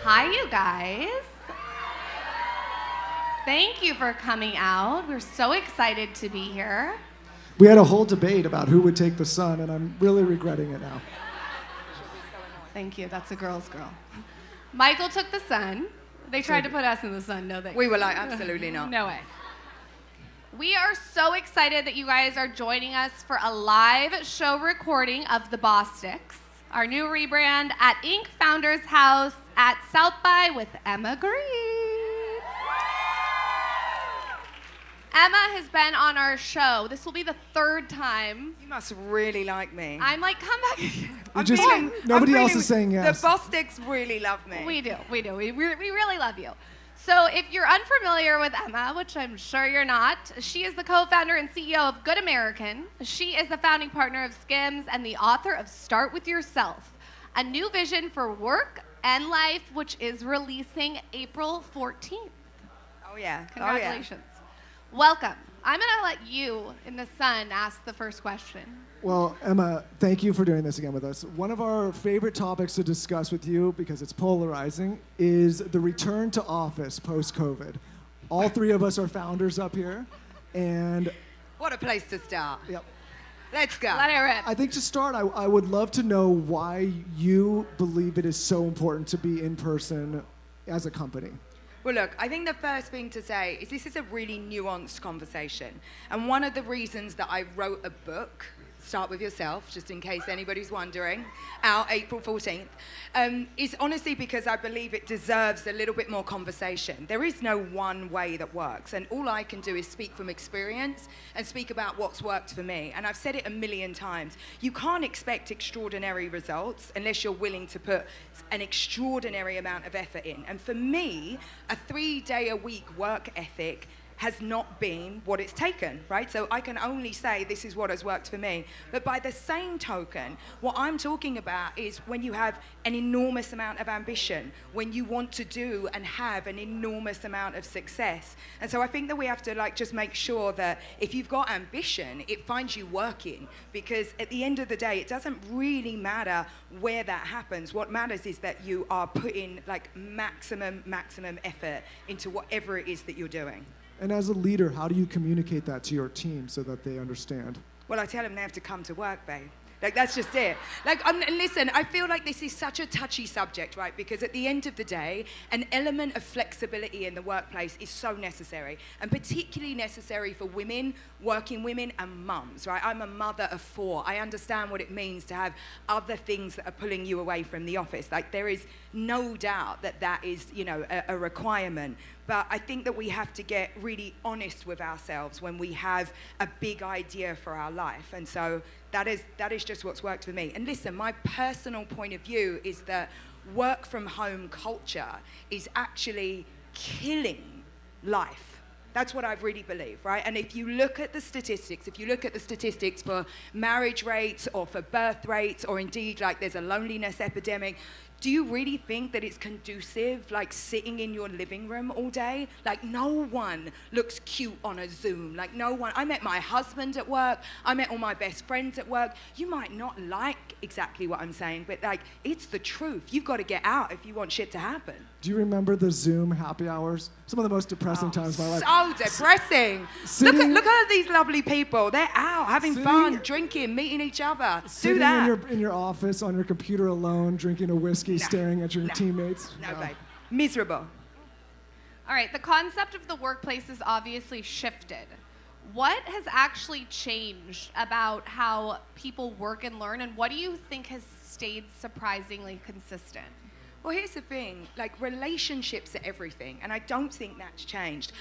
Hi, you guys. Thank you for coming out. We're so excited to be here. We had a whole debate about who would take the sun, and I'm really regretting it now. Thank you. That's a girl's girl. Michael took the sun. They tried to put us in the sun. No, we were like, absolutely not. No way. We are so excited that you guys are joining us for a live show recording of the Bossticks, our new rebrand at Inc. Founders House at South by with Emma Grede. Emma has been on our show. This will be the third time. You must really like me. I'm like, come back. Nobody else is saying yes. The Bosticks really love me. We do. We really love you. So if you're unfamiliar with Emma, which I'm sure you're not, she is the co-founder and CEO of Good American. She is the founding partner of Skims and the author of Start With Yourself, a new vision for work and life, which is releasing April 14th. Oh, yeah. Congratulations. Oh, yeah. Welcome. I'm going to let you, in the sun, ask the first question. Well, Emma, thank you for doing this again with us. One of our favorite topics to discuss with you, because it's polarizing, is the return to office post-COVID. All three of us are founders up here, and... What a place to start. Yep. Let's go. Let it rip. I think to start, I would love to know why you believe it is so important to be in person as a company. Well, look, I think the first thing to say is this is a really nuanced conversation. And one of the reasons that I wrote a book, Start With Yourself, just in case anybody's wondering, out April 14th, is honestly because I believe it deserves a little bit more conversation. There is no one way that works, and all I can do is speak from experience and speak about what's worked for me. And I've said it a million times. You can't expect extraordinary results unless you're willing to put an extraordinary amount of effort in. And for me, a 3-day-a-week work ethic has not been what it's taken, right? So I can only say this is what has worked for me. But by the same token, what I'm talking about is when you have an enormous amount of ambition, when you want to do and have an enormous amount of success. And so I think that we have to just make sure that if you've got ambition, it finds you working, because at the end of the day, it doesn't really matter where that happens. What matters is that you are putting maximum effort into whatever it is that you're doing. And as a leader, how do you communicate that to your team so that they understand? Well, I tell them they have to come to work, babe. That's just it. And listen, I feel like this is such a touchy subject, right? Because at the end of the day, an element of flexibility in the workplace is so necessary, and particularly necessary for women, working women, and mums, right? I'm a mother of 4. I understand what it means to have other things that are pulling you away from the office. There is no doubt that is, a requirement. But I think that we have to get really honest with ourselves when we have a big idea for our life. And so that is just what's worked for me. And listen, my personal point of view is that work from home culture is actually killing life. That's what I really believe, right? And if you look at the statistics, for marriage rates or for birth rates, or indeed there's a loneliness epidemic, do you really think that it's conducive, sitting in your living room all day? No one looks cute on a Zoom. No one. I met my husband at work. I met all my best friends at work. You might not like exactly what I'm saying, but it's the truth. You've got to get out if you want shit to happen. Do you remember the Zoom happy hours? Some of the most depressing times of my life. So depressing. Look at these lovely people. They're out having fun, drinking, meeting each other. Do that. In your office on your computer alone, drinking a whiskey, staring at your teammates. No, babe. Miserable. All right, the concept of the workplace has obviously shifted. What has actually changed about how people work and learn, and what do you think has stayed surprisingly consistent? Well, here's the thing, relationships are everything, and I don't think that's changed.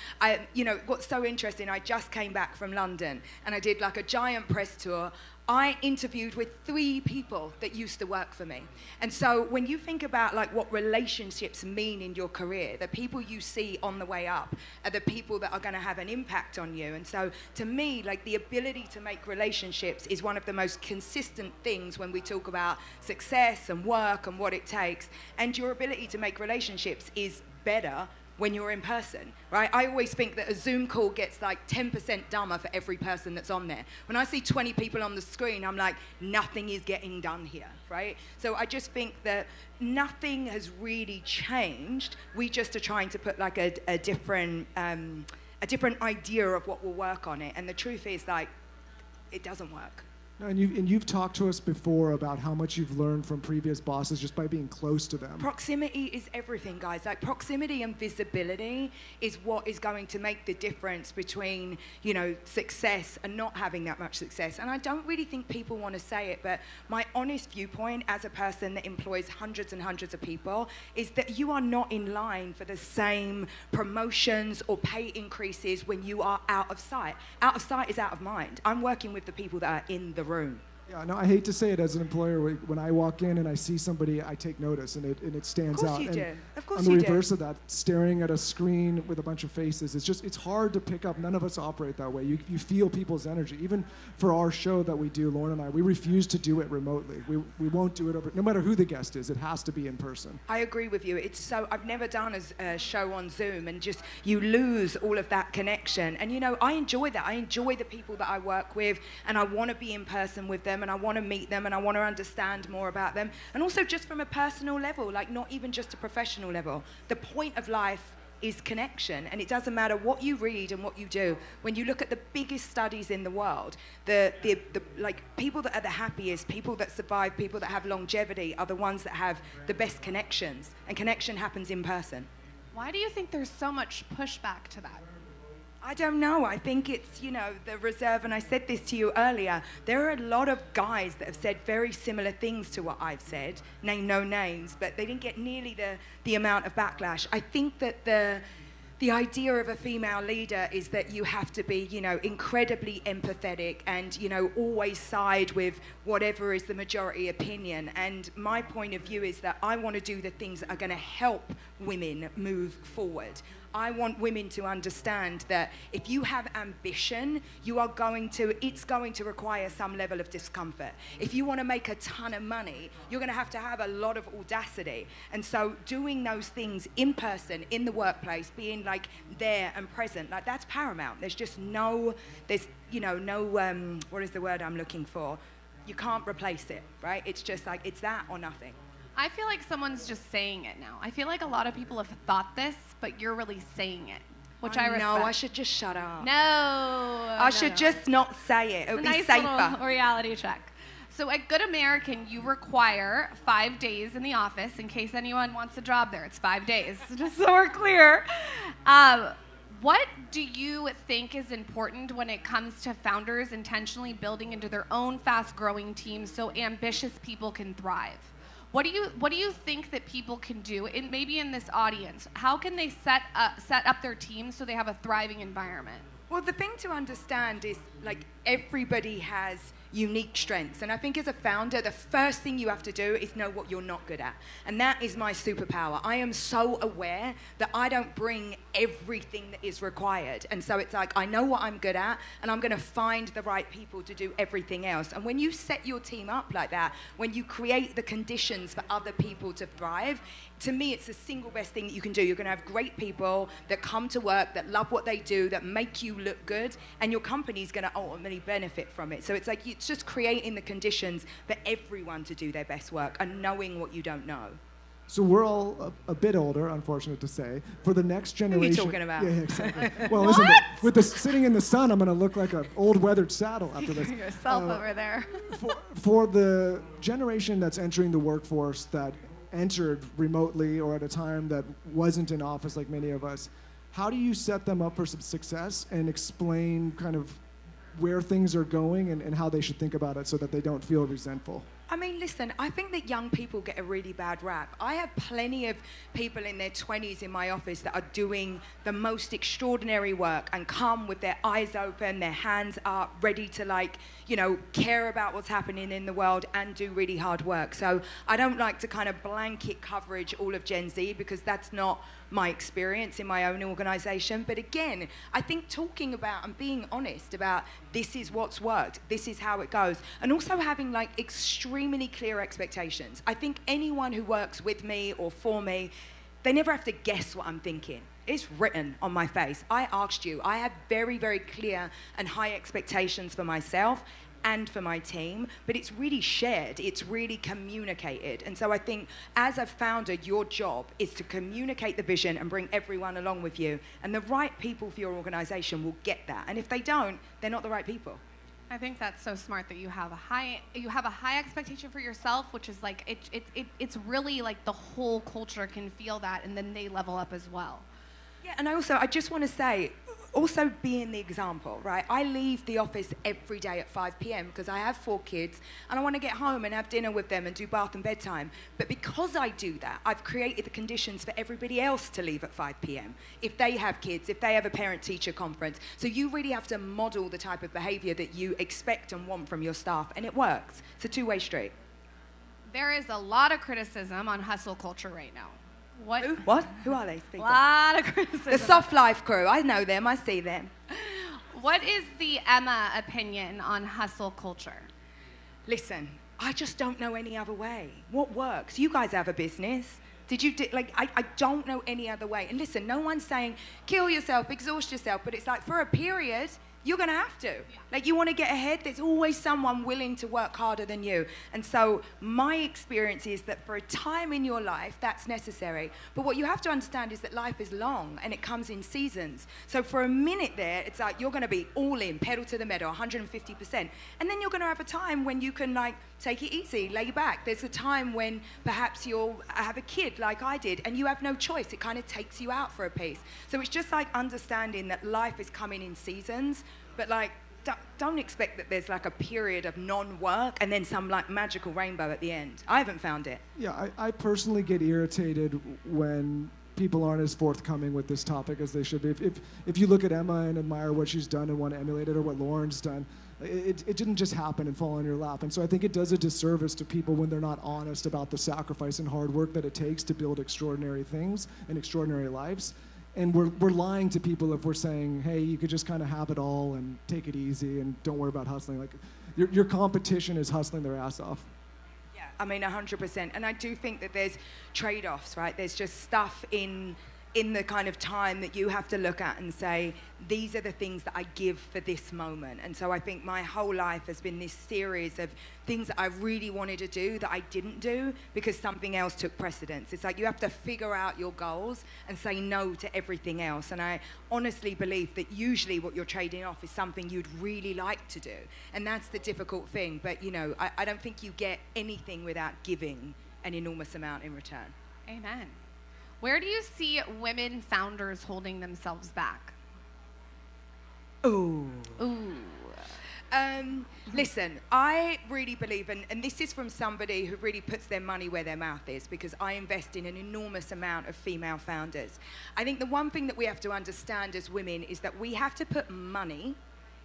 What's so interesting, I just came back from London, and I did a giant press tour. I interviewed with 3 people that used to work for me. And so when you think about what relationships mean in your career, the people you see on the way up are the people that are going to have an impact on you. And so to me, the ability to make relationships is one of the most consistent things when we talk about success and work and what it takes. And your ability to make relationships is better when you're in person, right? I always think that a Zoom call gets like 10% dumber for every person that's on there. When I see 20 people on the screen, I'm like, nothing is getting done here, right? So I just think that nothing has really changed. We just are trying to put like a different idea of what will work on it. And the truth is, like, it doesn't work. No, and you've talked to us before about how much you've learned from previous bosses just by being close to them. Proximity is everything, guys. Like, proximity and visibility is what is going to make the difference between, you know, success and not having that much success. And I don't really think people want to say it, but my honest viewpoint as a person that employs hundreds and hundreds of people is that you are not in line for the same promotions or pay increases when you are out of sight. Out of sight is out of mind. I'm working with the people that are in the room. Yeah, no, I hate to say it as an employer. When I walk in and I see somebody, I take notice, and it stands out. Of course you do. Of course you do. On the you do. reverse of that, staring at a screen with a bunch of faces, it's hard to pick up. None of us operate that way. You feel people's energy. Even for our show that we do, Lauryn and I, we refuse to do it remotely. We won't do it over, no matter who the guest is, it has to be in person. I agree with you. I've never done a show on Zoom, and just, you lose all of that connection. And you know, I enjoy that. I enjoy the people that I work with, and I want to be in person with them, and I want to meet them, and I want to understand more about them. And also just from a personal level, like not even just a professional level. The point of life is connection, and it doesn't matter what you read and what you do. When you look at the biggest studies in the world, the like people that are the happiest, people that survive, people that have longevity are the ones that have the best connections, and connection happens in person. Why do you think there's so much pushback to that? I don't know. I think it's, you know, the reserve, and I said this to you earlier, there are a lot of guys that have said very similar things to what I've said, name no names, but they didn't get nearly the amount of backlash. I think that the idea of a female leader is that you have to be, you know, incredibly empathetic and, you know, always side with whatever is the majority opinion. And my point of view is that I want to do the things that are going to help women move forward. I want women to understand that if you have ambition, it's going to require some level of discomfort. If you want to make a ton of money, you're going to have a lot of audacity. And so doing those things in person, in the workplace, being like there and present, like that's paramount. There's just what is the word I'm looking for? You can't replace it, right? It's just like, it's that or nothing. I feel like someone's just saying it now. I feel like a lot of people have thought this, but you're really saying it, which I respect. No, I should just shut up. No. I should just not say it. It would be nice safer. Little reality check. So at Good American, you require 5 days in the office. In case anyone wants a job there, it's 5 days, just so we're clear. What do you think is important when it comes to founders intentionally building into their own fast-growing teams so ambitious people can thrive? What do you think that people can do, maybe in this audience? How can they set up their teams so they have a thriving environment? Well, the thing to understand is, like, everybody has unique strengths. And I think as a founder, the first thing you have to do is know what you're not good at. And that is my superpower. I am so aware that I don't bring everything that is required. And so it's like, I know what I'm good at, and I'm going to find the right people to do everything else. And when you set your team up like that, when you create the conditions for other people to thrive, to me, it's the single best thing that you can do. You're going to have great people that come to work, that love what they do, that make you look good, and your company's going to ultimately benefit from it. So it's like, it's just creating the conditions for everyone to do their best work and knowing what you don't know. So we're all a bit older, unfortunate to say. For the next generation... Who are you talking about? Yeah, exactly. Well, listen, with sitting in the sun, I'm going to look like an old weathered saddle after this. Yourself over there. For the generation that's entering the workforce that entered remotely or at a time that wasn't in office like many of us, how do you set them up for some success and explain kind of where things are going and how they should think about it so that they don't feel resentful? I mean, listen, I think that young people get a really bad rap. I have plenty of people in their 20s in my office that are doing the most extraordinary work and come with their eyes open, their hands up, ready to, like, you know, care about what's happening in the world and do really hard work. So I don't like to kind of blanket coverage all of Gen Z because that's not my experience in my own organization. But again, I think talking about and being honest about this is what's worked, this is how it goes, and also having like extremely clear expectations. I think anyone who works with me or for me, they never have to guess what I'm thinking. it's written on my face. I asked you. I have very, very clear and high expectations for myself and for my team, but it's really shared, it's really communicated. And so I think as a founder, your job is to communicate the vision and bring everyone along with you. And the right people for your organization will get that. And if they don't, they're not the right people. I think that's so smart that you have a high expectation for yourself, which is like it's really like the whole culture can feel that, and then they level up as well. Yeah, and I just want to say, also being the example, right? I leave the office every day at 5 p.m. because I have 4 kids and I want to get home and have dinner with them and do bath and bedtime. But because I do that, I've created the conditions for everybody else to leave at 5 p.m. if they have kids, if they have a parent-teacher conference. So you really have to model the type of behavior that you expect and want from your staff, and it works. It's a two-way street. There is a lot of criticism on hustle culture right now. What? Who are they? A lot of criticism. The Soft Life crew. I know them. I see them. What is the Emma opinion on hustle culture? Listen, I just don't know any other way. What works? You guys have a business. I don't know any other way. And listen, no one's saying kill yourself, exhaust yourself, but it's like for a period, you're going to have to. Like, you want to get ahead, there's always someone willing to work harder than you. And so my experience is that for a time in your life, that's necessary. But what you have to understand is that life is long and it comes in seasons. So for a minute there, it's like you're going to be all in, pedal to the metal, 150%. And then you're going to have a time when you can, like, take it easy, lay back. There's a time when perhaps you'll have a kid like I did and you have no choice. It kind of takes you out for a piece. So it's just like understanding that life is coming in seasons, but like don't expect that there's like a period of non-work and then some like magical rainbow at the end. I haven't found it. Yeah, I personally get irritated when people aren't as forthcoming with this topic as they should be. If you look at Emma and admire what she's done and want to emulate it, or what Lauren's done, it didn't just happen and fall on your lap. And so I think it does a disservice to people when they're not honest about the sacrifice and hard work that it takes to build extraordinary things and extraordinary lives. And we're lying to people if we're saying, hey, you could just kind of have it all and take it easy and don't worry about hustling. Like, your competition is hustling their ass off. Yeah, I mean, 100%. And I do think that there's trade-offs, right? There's just stuff in the kind of time that you have to look at and say, these are the things that I give for this moment. And so I think my whole life has been this series of things that I really wanted to do that I didn't do because something else took precedence. It's like you have to figure out your goals and say no to everything else. And I honestly believe that usually what you're trading off is something you'd really like to do. And that's the difficult thing. But, you know, I don't think you get anything without giving an enormous amount in return. Amen. Where do you see women founders holding themselves back? Ooh. Ooh. Listen, I really believe, and this is from somebody who really puts their money where their mouth is, because I invest in an enormous amount of female founders. I think the one thing that we have to understand as women is that we have to put money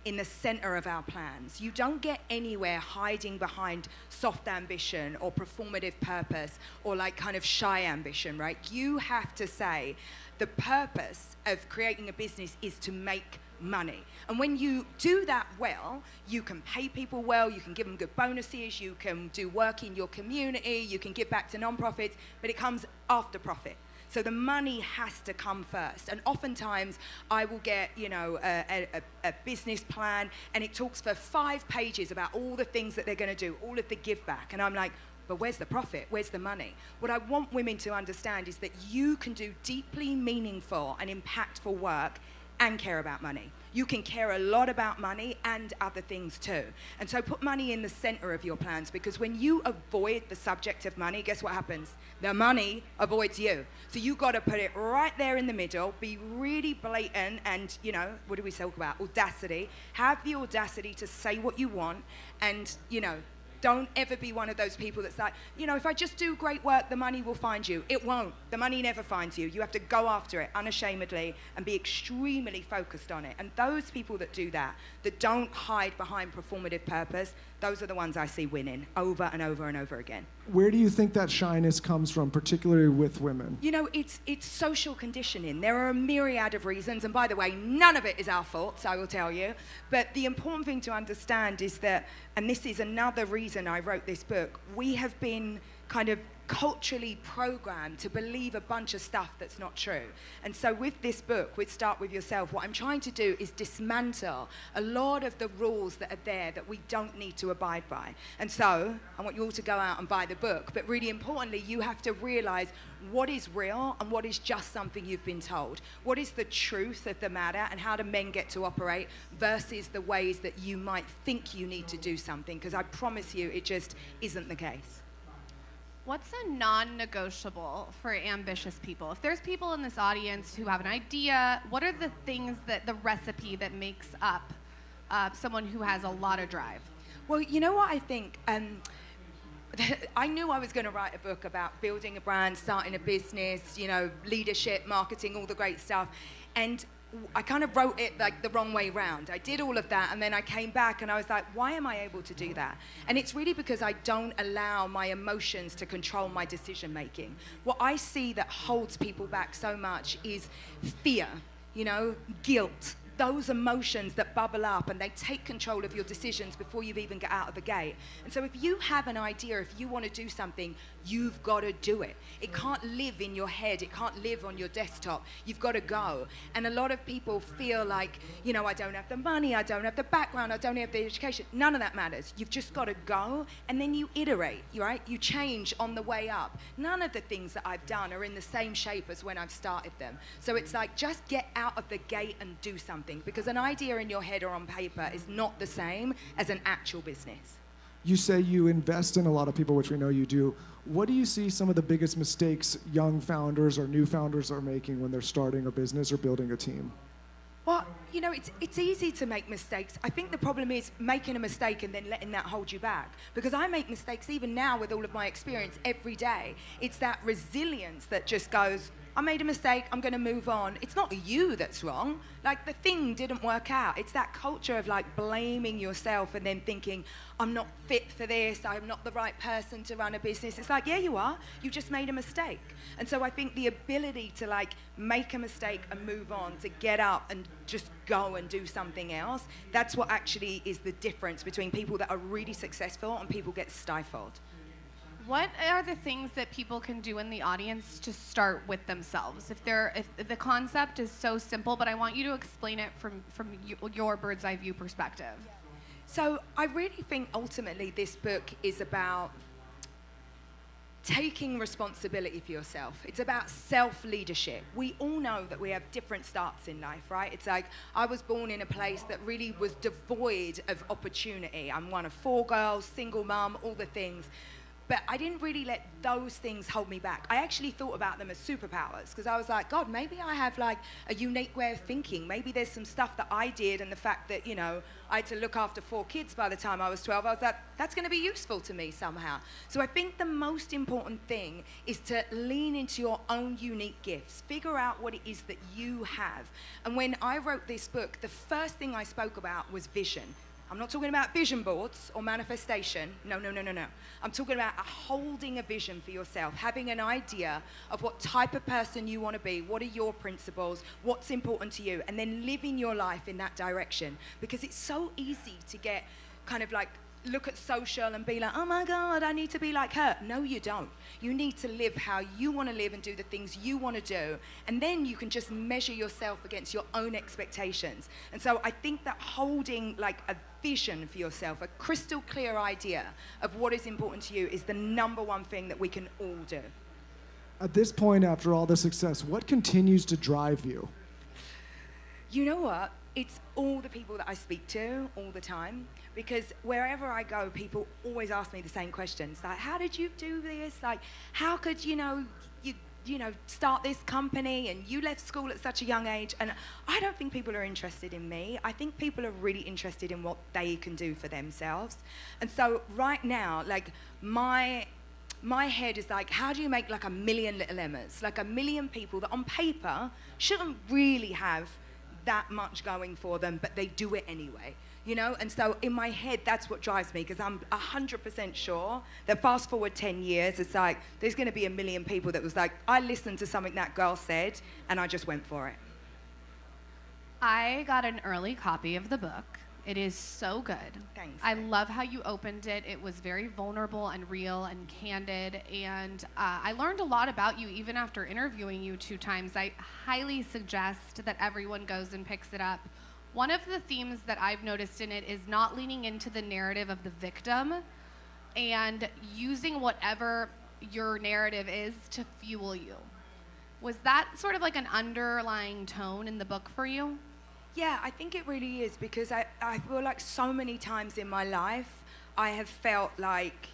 in the center of our plans. You don't get anywhere hiding behind soft ambition or performative purpose or like kind of shy ambition, right? You have to say the purpose of creating a business is to make money. And when you do that well, you can pay people well, you can give them good bonuses, you can do work in your community, you can give back to nonprofits, but it comes after profit. So the money has to come first. And oftentimes I will get, you know, a business plan and it talks for 5 pages about all the things that they're going to do, all of the give back. And I'm like, but where's the profit? Where's the money? What I want women to understand is that you can do deeply meaningful and impactful work and care about money. You can care a lot about money and other things too. And so put money in the center of your plans, because when you avoid the subject of money, guess what happens? The money avoids you. So you got to put it right there in the middle, be really blatant and, you know, what do we talk about? Audacity. Have the audacity to say what you want and, you know, don't ever be one of those people that's like, you know, if I just do great work, the money will find you. It won't. The money never finds you. You have to go after it unashamedly and be extremely focused on it. And those people that do that, that don't hide behind performative purpose, those are the ones I see winning over and over and over again. Where do you think that shyness comes from, particularly with women? You know, it's social conditioning. There are a myriad of reasons, and by the way, none of it is our fault, I will tell you. But the important thing to understand is that, and this is another reason I wrote this book, we have been kind of culturally programmed to believe a bunch of stuff that's not true. And so with this book, with Start With Yourself, what I'm trying to do is dismantle a lot of the rules that are there that we don't need to abide by. And so I want you all to go out and buy the book, but really importantly, you have to realize what is real and what is just something you've been told. What is the truth of the matter, and how do men get to operate versus the ways that you might think you need to do something, because I promise you it just isn't the case. What's a non-negotiable for ambitious people? If there's people in this audience who have an idea, what are the things that the recipe that makes up someone who has a lot of drive? Well, you know what I think? I knew I was going to write a book about building a brand, starting a business, you know, leadership, marketing, all the great stuff. And I kind of wrote it like the wrong way round. I did all of that, and then I came back and I was like, why am I able to do that? And it's really because I don't allow my emotions to control my decision making. What I see that holds people back so much is fear, you know, guilt, those emotions that bubble up and they take control of your decisions before you even get out of the gate. And so if you have an idea, if you want to do something, you've got to do it. It can't live in your head. It can't live on your desktop. You've got to go. And a lot of people feel like, you know, I don't have the money, I don't have the background, I don't have the education. None of that matters. You've just got to go, and then you iterate, right? You change on the way up. None of the things that I've done are in the same shape as when I've started them. So it's like, just get out of the gate and do something, because an idea in your head or on paper is not the same as an actual business. You say you invest in a lot of people, which we know you do. What do you see some of the biggest mistakes young founders or new founders are making when they're starting a business or building a team? Well, you know, it's easy to make mistakes. I think the problem is making a mistake and then letting that hold you back. Because I make mistakes even now with all of my experience every day. It's that resilience that just goes, I made a mistake, I'm going to move on. It's not you that's wrong. Like, the thing didn't work out. It's that culture of like blaming yourself and then thinking, I'm not fit for this, I'm not the right person to run a business. It's like, yeah, you are. You just made a mistake. And so I think the ability to like make a mistake and move on, to get up and just go and do something else, that's what actually is the difference between people that are really successful and people get stifled. What are the things that people can do in the audience to start with themselves? If the concept is so simple, but I want you to explain it from your bird's eye view perspective. So I really think ultimately this book is about taking responsibility for yourself. It's about self-leadership. We all know that we have different starts in life, right? It's like, I was born in a place that really was devoid of opportunity. I'm one of 4 girls, single mom, all the things. But I didn't really let those things hold me back. I actually thought about them as superpowers, because I was like, God, maybe I have like a unique way of thinking. Maybe there's some stuff that I did, and the fact that, you know, I had to look after 4 kids by the time I was 12, I was like, that's going to be useful to me somehow. So I think the most important thing is to lean into your own unique gifts. Figure out what it is that you have. And when I wrote this book, the first thing I spoke about was vision. I'm not talking about vision boards or manifestation. No. I'm talking about holding a vision for yourself, having an idea of what type of person you want to be, what are your principles, what's important to you, and then living your life in that direction. Because it's so easy to get kind of like, look at social and be like, oh my God, I need to be like her. No, you don't. You need to live how you want to live and do the things you want to do. And then you can just measure yourself against your own expectations. And so I think that holding like a vision for yourself, a crystal clear idea of what is important to you, is the #1 thing that we can all do. At this point, after all the success, what continues to drive you? You know what? It's all the people that I speak to all the time, because wherever I go, people always ask me the same questions. Like, how did you do this? Like, how could, you know, start this company, and you left school at such a young age? And I don't think people are interested in me. I think people are really interested in what they can do for themselves. And so right now, like, my head is like, how do you make like 1 million little Emmas? Like 1 million people that on paper shouldn't really have that much going for them, but they do it anyway, you know? And so in my head, that's what drives me, because I'm 100% sure that fast forward 10 years, it's like, there's gonna be 1 million people that was like, I listened to something that girl said, and I just went for it. I got an early copy of the book. It is so good. Thanks. I love how you opened it. It was very vulnerable and real and candid. And I learned a lot about you even after interviewing you 2 times. I highly suggest that everyone goes and picks it up. One of the themes that I've noticed in it is not leaning into the narrative of the victim and using whatever your narrative is to fuel you. Was that sort of like an underlying tone in the book for you? Yeah, I think it really is, because I feel like so many times in my life I have felt like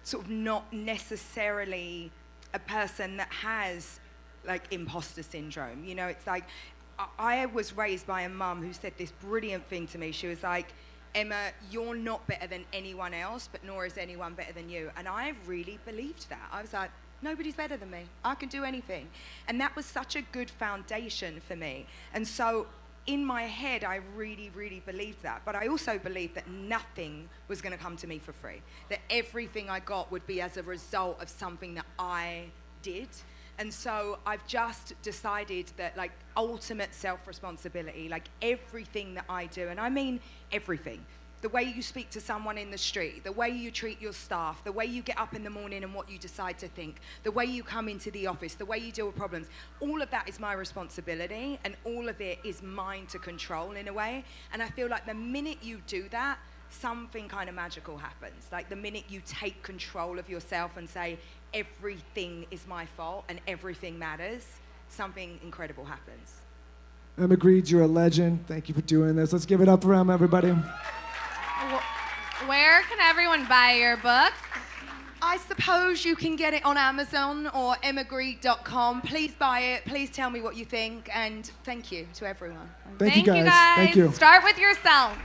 sort of not necessarily a person that has like imposter syndrome. You know, it's like I was raised by a mum who said this brilliant thing to me. She was like, Emma, you're not better than anyone else, but nor is anyone better than you. And I really believed that. I was like, nobody's better than me. I can do anything. And that was such a good foundation for me. And so in my head, I really, really believed that. But I also believed that nothing was going to come to me for free, that everything I got would be as a result of something that I did. And so I've just decided that, like, ultimate self-responsibility, like everything that I do, and I mean everything, the way you speak to someone in the street, the way you treat your staff, the way you get up in the morning and what you decide to think, the way you come into the office, the way you deal with problems, all of that is my responsibility, and all of it is mine to control in a way. And I feel like the minute you do that, something kind of magical happens. Like the minute you take control of yourself and say, everything is my fault and everything matters, something incredible happens. Emma Grede, you're a legend. Thank you for doing this. Let's give it up for Emma, everybody. Where can everyone buy your book? I suppose you can get it on Amazon or emmagrede.com. Please buy it. Please tell me what you think. And thank you to everyone. Thank you, guys. Thank you. Thank you. Start with yourself.